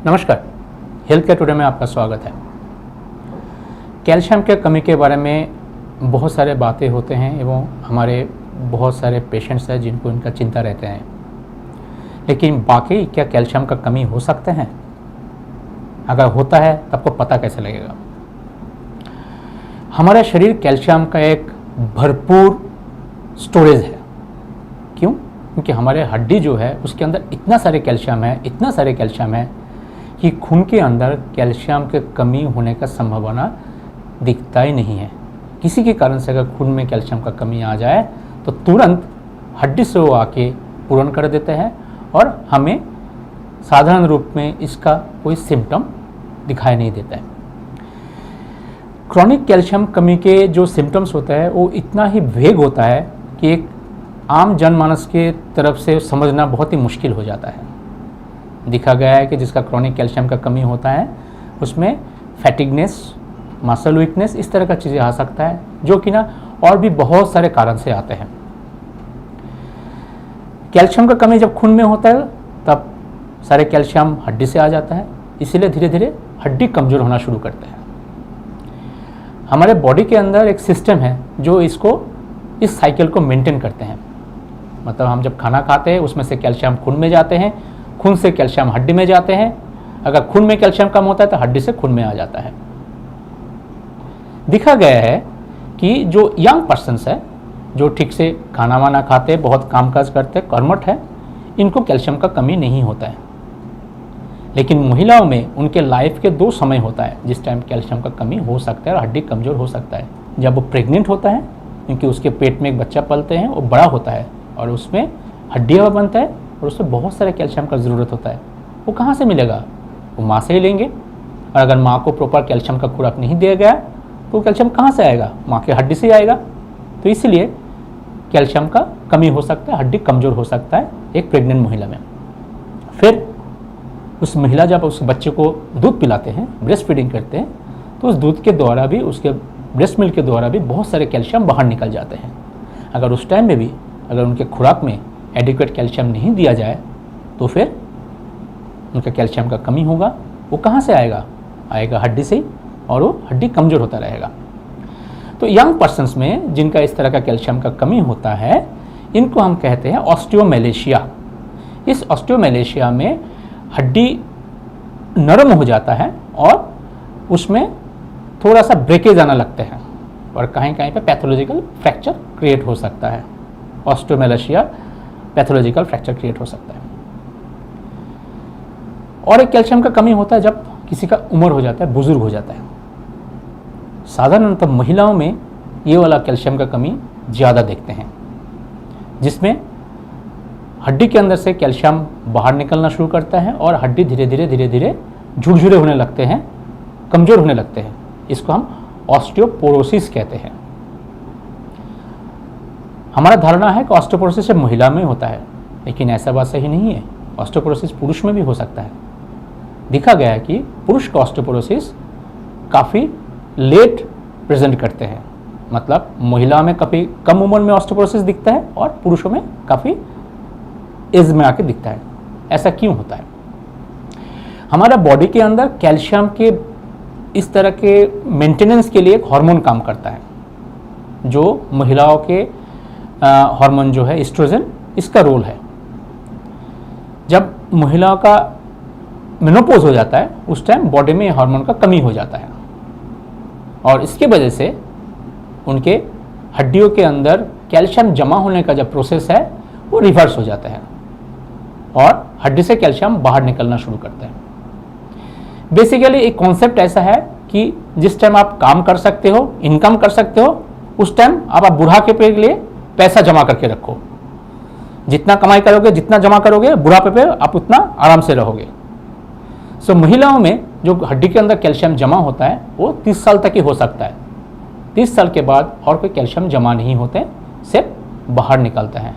नमस्कार, health care today में आपका स्वागत है। कैल्शियम के कमी के बारे में बहुत सारे बातें होते हैं एवं हमारे बहुत सारे पेशेंट्स हैं जिनको इनका चिंता रहते हैं, लेकिन बाकी क्या कैल्शियम का कमी हो सकते हैं? अगर होता है तो आपको पता कैसे लगेगा? हमारा शरीर कैल्शियम का एक भरपूर स्टोरेज है। क्यों? क्योंकि हमारे हड्डी जो है उसके अंदर इतना सारे कैल्शियम है कि खून के अंदर कैल्शियम के कमी होने का संभावना दिखता ही नहीं है। किसी के कारण से अगर खून में कैल्शियम का कमी आ जाए तो तुरंत हड्डी से वो आके पूर्ण कर देते हैं और हमें साधारण रूप में इसका कोई सिम्टम दिखाई नहीं देता है। क्रॉनिक कैल्शियम कमी के जो सिम्टम्स होता है वो इतना ही वेग होता है कि एक आम जनमानस के तरफ से समझना बहुत ही मुश्किल हो जाता है। देखा गया है कि जिसका क्रॉनिक कैल्शियम का कमी होता है उसमें फैटिगनेस, मसल वीकनेस, इस तरह का चीज़ें आ सकता है, जो कि ना और भी बहुत सारे कारण से आते हैं। कैल्शियम का कमी जब खून में होता है तब सारे कैल्शियम हड्डी से आ जाता है, इसीलिए धीरे धीरे हड्डी कमज़ोर होना शुरू करते हैं। हमारे बॉडी के अंदर एक सिस्टम है जो इस साइकिल को मेंटेन करते हैं। मतलब हम जब खाना खाते हैं उसमें से कैल्शियम खून में जाते हैं, खून से कैल्शियम हड्डी में जाते हैं। अगर खून में कैल्शियम कम होता है तो हड्डी से खून में आ जाता है। देखा गया है कि जो यंग पर्सन्स है, जो ठीक से खाना वाना खाते, बहुत कामकाज करते, कर्मठ है, इनको कैल्शियम का कमी नहीं होता है। लेकिन महिलाओं में उनके लाइफ के 2 समय होता है जिस टाइम कैल्शियम का कमी हो सकता है और हड्डी कमज़ोर हो सकता है। जब वो प्रेग्नेंट होता है, क्योंकि उसके पेट में एक बच्चा पलते हैं, वो बड़ा होता है और उसमें हड्डियाँ बनता है और उसमें बहुत सारे कैल्शियम का ज़रूरत होता है। वो कहाँ से मिलेगा? वो माँ से ही लेंगे, और अगर माँ को प्रॉपर कैल्शियम का खुराक नहीं दिया गया तो कैल्शियम कहाँ से आएगा? माँ के हड्डी से ही आएगा। तो इसलिए कैल्शियम का कमी हो सकता है, हड्डी कमज़ोर हो सकता है एक प्रेग्नेंट महिला में। फिर उस महिला जब उस बच्चे को दूध पिलाते हैं, ब्रेस्ट फीडिंग करते हैं, तो उस दूध के द्वारा भी, उसके ब्रेस्ट मिल्क के द्वारा भी बहुत सारे कैल्शियम बाहर निकल जाते हैं। अगर उस टाइम में भी अगर उनके खुराक में एडिक्वेट कैल्शियम नहीं दिया जाए तो फिर उनका कैल्शियम का कमी होगा। वो कहाँ से आएगा? आएगा हड्डी से ही, और वो हड्डी कमज़ोर होता रहेगा। तो यंग पर्सन्स में जिनका इस तरह का कैल्शियम का कमी होता है, इनको हम कहते हैं ऑस्टियोमेलेशिया। इस ऑस्टियोमेलेशिया में हड्डी नरम हो जाता है और उसमें थोड़ा सा ब्रेकेज आना लगते हैं और कहीं कहीं पे पैथोलॉजिकल फ्रैक्चर क्रिएट हो सकता है। ऑस्टियोमेलेशिया पैथोलॉजिकल फ्रैक्चर क्रिएट हो सकता है। और एक कैल्शियम का कमी होता है जब किसी का उम्र हो जाता है, बुजुर्ग हो जाता है। साधारणतः महिलाओं में ये वाला कैल्शियम का कमी ज़्यादा देखते हैं, जिसमें हड्डी के अंदर से कैल्शियम बाहर निकलना शुरू करता है और हड्डी धीरे धीरे झुरझुरे होने लगते हैं, कमज़ोर होने लगते हैं। इसको हम ऑस्टियोपोरोसिस कहते हैं। हमारा धारणा है कि ऑस्टियोपोरोसिस सिर्फ महिला में होता है, लेकिन ऐसा बात सही नहीं है। ऑस्टियोपोरोसिस पुरुष में भी हो सकता है। देखा गया है कि पुरुष का ऑस्टियोपोरोसिस काफ़ी लेट प्रेजेंट करते हैं। मतलब महिला में काफ़ी कम उम्र में ऑस्टियोपोरोसिस दिखता है और पुरुषों में काफ़ी एज में आके दिखता है। ऐसा क्यों होता है? हमारा बॉडी के अंदर कैल्शियम के इस तरह के मेंटेनेंस के लिए एक हार्मोन काम करता है, जो महिलाओं के हार्मोन जो है एस्ट्रोजन, इसका रोल है। जब महिलाओं का मेनोपॉज हो जाता है उस टाइम बॉडी में हार्मोन का कमी हो जाता है और इसके वजह से उनके हड्डियों के अंदर कैल्शियम जमा होने का जो प्रोसेस है वो रिवर्स हो जाता है और हड्डी से कैल्शियम बाहर निकलना शुरू करता है। बेसिकली एक कॉन्सेप्ट ऐसा है कि जिस टाइम आप काम कर सकते हो, इनकम कर सकते हो, उस टाइम आप बुढ़ापे के लिए पैसा जमा करके रखो। जितना कमाई करोगे, जितना जमा करोगे, बुढ़ापे पे आप उतना आराम से रहोगे। सो महिलाओं में जो हड्डी के अंदर कैल्शियम जमा होता है वो 30 साल तक ही हो सकता है। 30 साल के बाद और कोई कैल्शियम जमा नहीं होते, सिर्फ बाहर निकलता है,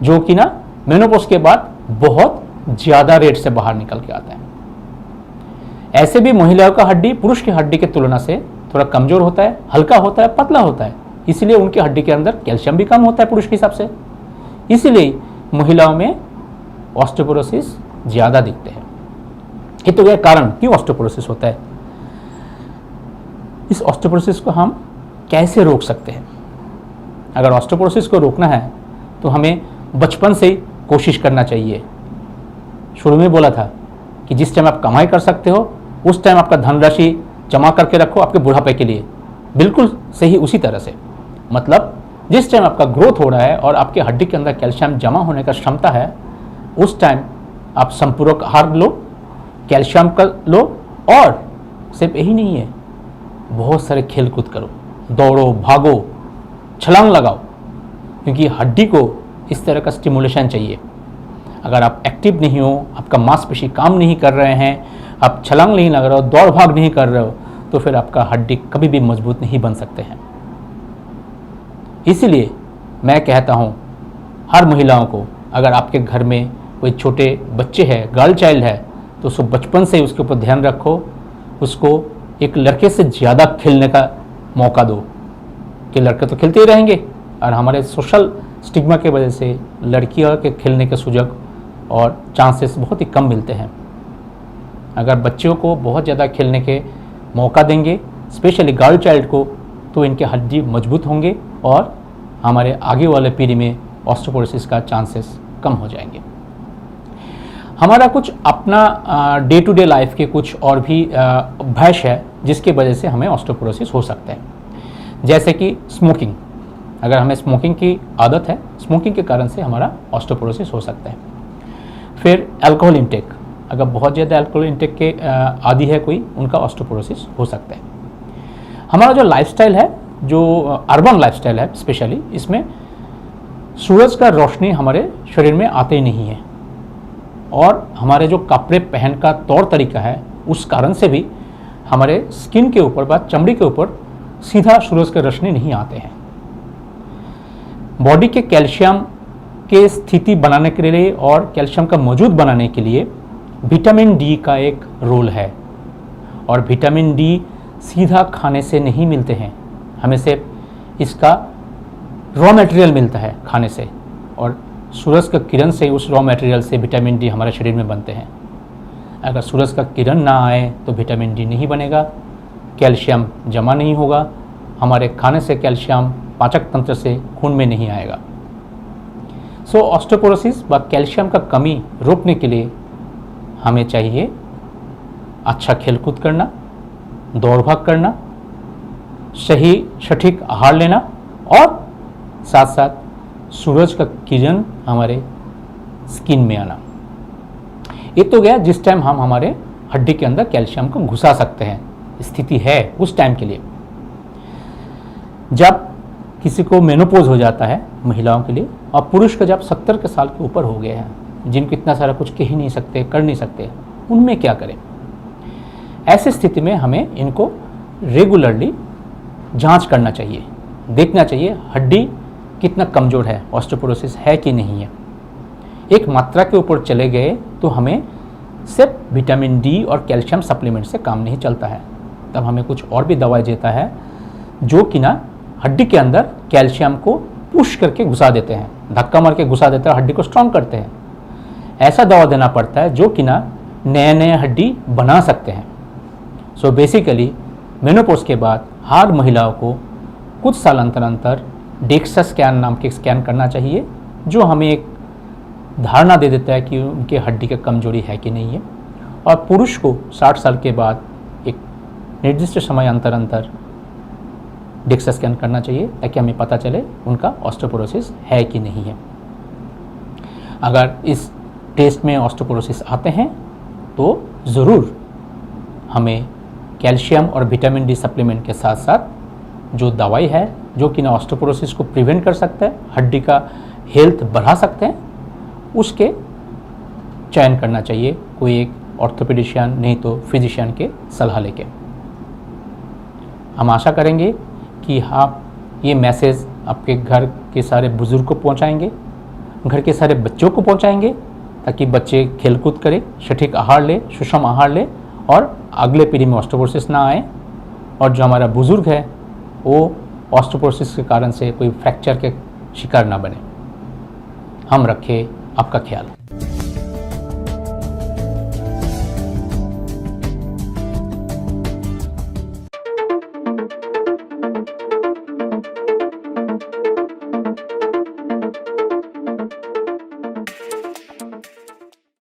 जो कि ना मेनोपॉज के बाद बहुत ज़्यादा रेट से बाहर निकल के आता है। ऐसे भी महिलाओं का हड्डी पुरुष की हड्डी की तुलना से थोड़ा कमज़ोर होता है, हल्का होता है, पतला होता है, इसलिए उनकी हड्डी के अंदर कैल्शियम भी कम होता है पुरुष के हिसाब से। इसलिए महिलाओं में ऑस्टियोपोरोसिस ज़्यादा दिखते हैं। ये तो गया कारण क्यों ऑस्टियोपोरोसिस होता है। इस ऑस्टियोपोरोसिस को हम कैसे रोक सकते हैं। अगर ऑस्टियोपोरोसिस को रोकना है तो हमें बचपन से कोशिश करना चाहिए। शुरू में बोला था कि जिस टाइम आप कमाई कर सकते हो उस टाइम आपका धनराशि जमा करके रखो आपके बुढ़ापे के लिए। बिल्कुल सही उसी तरह से, मतलब जिस टाइम आपका ग्रोथ हो रहा है और आपके हड्डी के अंदर कैल्शियम जमा होने का क्षमता है, उस टाइम आप संपूरक आहार लो, कैल्शियम का लो, और सिर्फ यही नहीं है, बहुत सारे खेल कूद करो, दौड़ो, भागो, छलांग लगाओ, क्योंकि हड्डी को इस तरह का स्टिमुलेशन चाहिए। अगर आप एक्टिव नहीं हो, आपका मांसपेशी काम नहीं कर रहे हैं, आप छलांग नहीं लगा रहे हो, दौड़ भाग नहीं कर रहे हो, तो फिर आपका हड्डी कभी भी मजबूत नहीं बन सकते हैं। इसीलिए मैं कहता हूँ हर महिलाओं को, अगर आपके घर में कोई छोटे बच्चे हैं, गर्ल चाइल्ड है, तो उसको बचपन से उसके ऊपर ध्यान रखो, उसको एक लड़के से ज़्यादा खेलने का मौका दो, कि लड़के तो खेलते ही रहेंगे और हमारे सोशल स्टिग्मा की वजह से लड़कियों के खेलने के सुजग और चांसेस बहुत ही कम मिलते हैं। अगर बच्चों को बहुत ज़्यादा खेलने के मौका देंगे, स्पेशली गर्ल चाइल्ड को, तो इनके हड्डी मजबूत होंगे और हमारे आगे वाले पीढ़ी में ऑस्टियोपोरोसिस का चांसेस कम हो जाएंगे। हमारा कुछ अपना डे टू डे लाइफ के कुछ और भी भय है जिसकी वजह से हमें ऑस्टियोपोरोसिस हो सकता है, जैसे कि स्मोकिंग। अगर हमें स्मोकिंग की आदत है, स्मोकिंग के कारण से हमारा ऑस्टियोपोरोसिस हो सकता है। फिर अल्कोहल इंटेक, अगर बहुत ज़्यादा अल्कोहल इंटेक के आदी है कोई, उनका ऑस्टियोपोरोसिस हो सकता है। हमारा जो लाइफस्टाइल है, जो अर्बन लाइफस्टाइल है स्पेशली, इसमें सूरज का रोशनी हमारे शरीर में आते ही नहीं है, और हमारे जो कपड़े पहन का तौर तरीका है उस कारण से भी हमारे स्किन के ऊपर, चमड़ी के ऊपर सीधा सूरज की रोशनी नहीं आते हैं। बॉडी के कैल्शियम के स्थिति बनाने के लिए और कैल्शियम का मौजूद बनाने के लिए विटामिन डी का एक रोल है, और विटामिन डी सीधा खाने से नहीं मिलते हैं, हमें सिर्फ इसका रॉ मटेरियल मिलता है खाने से, और सूरज का किरण से उस रॉ मटेरियल से विटामिन डी हमारे शरीर में बनते हैं। अगर सूरज का किरण ना आए तो विटामिन डी नहीं बनेगा, कैल्शियम जमा नहीं होगा, हमारे खाने से कैल्शियम पाचक तंत्र से खून में नहीं आएगा। सो ऑस्टियोपोरोसिस व कैल्शियम का कमी रोकने के लिए हमें चाहिए अच्छा खेलकूद करना, दौड़ भाग करना, सही सटीक आहार लेना, और साथ साथ सूरज का किरण हमारे स्किन में आना। ये तो गया जिस टाइम हम हमारे हड्डी के अंदर कैल्शियम को घुसा सकते हैं, स्थिति है उस टाइम के लिए। जब किसी को मेनोपॉज हो जाता है महिलाओं के लिए, और पुरुष का जब 70 के साल के ऊपर हो गए हैं, जिनको इतना सारा कुछ कह ही नहीं सकते, कर नहीं सकते, उनमें क्या करें। ऐसी स्थिति में हमें इनको रेगुलरली जांच करना चाहिए, देखना चाहिए हड्डी कितना कमज़ोर है, ऑस्टियोपोरोसिस है कि नहीं है। एक मात्रा के ऊपर चले गए तो हमें सिर्फ विटामिन डी और कैल्शियम सप्लीमेंट से काम नहीं चलता है, तब हमें कुछ और भी दवाई देता है जो कि ना हड्डी के अंदर कैल्शियम को पुश करके घुसा देते हैं, धक्का मार के घुसा देते हैं, हड्डी को स्ट्रॉन्ग करते हैं। ऐसा दवा देना पड़ता है जो कि ना नए नए हड्डी बना सकते हैं। सो बेसिकली मेनोपॉज के बाद हर महिलाओं को कुछ साल अंतर अंतर डेक्सा स्कैन नाम के स्कैन करना चाहिए, जो हमें एक धारणा दे देता है कि उनके हड्डी की कमजोरी है कि नहीं है। और पुरुष को 60 साल के बाद एक निर्दिष्ट समय अंतर अंतर डेक्सा स्कैन करना चाहिए, ताकि हमें पता चले उनका ऑस्टियोपोरोसिस है कि नहीं है। अगर इस टेस्ट में ऑस्टियोपोरोसिस आते हैं तो ज़रूर हमें कैल्शियम और विटामिन डी सप्लीमेंट के साथ साथ जो दवाई है जो कि ना ऑस्टियोपोरोसिस को प्रिवेंट कर सकता है, हड्डी का हेल्थ बढ़ा सकते हैं, उसके चयन करना चाहिए, कोई एक ऑर्थोपेडिशियन नहीं तो फिजिशियन के सलाह लेके। हम आशा करेंगे कि आप ये मैसेज आपके घर के सारे बुजुर्ग को पहुंचाएंगे, घर के सारे बच्चों को पहुंचाएंगे, ताकि बच्चे खेलकूद करें, सटीक आहार ले, सुषम आहार ले, और अगले पीढ़ी में ऑस्टियोपोरोसिस ना आए, और जो हमारा बुजुर्ग है वो ऑस्टियोपोरोसिस के कारण से कोई फ्रैक्चर के शिकार ना बने। हम रखें आपका ख्याल।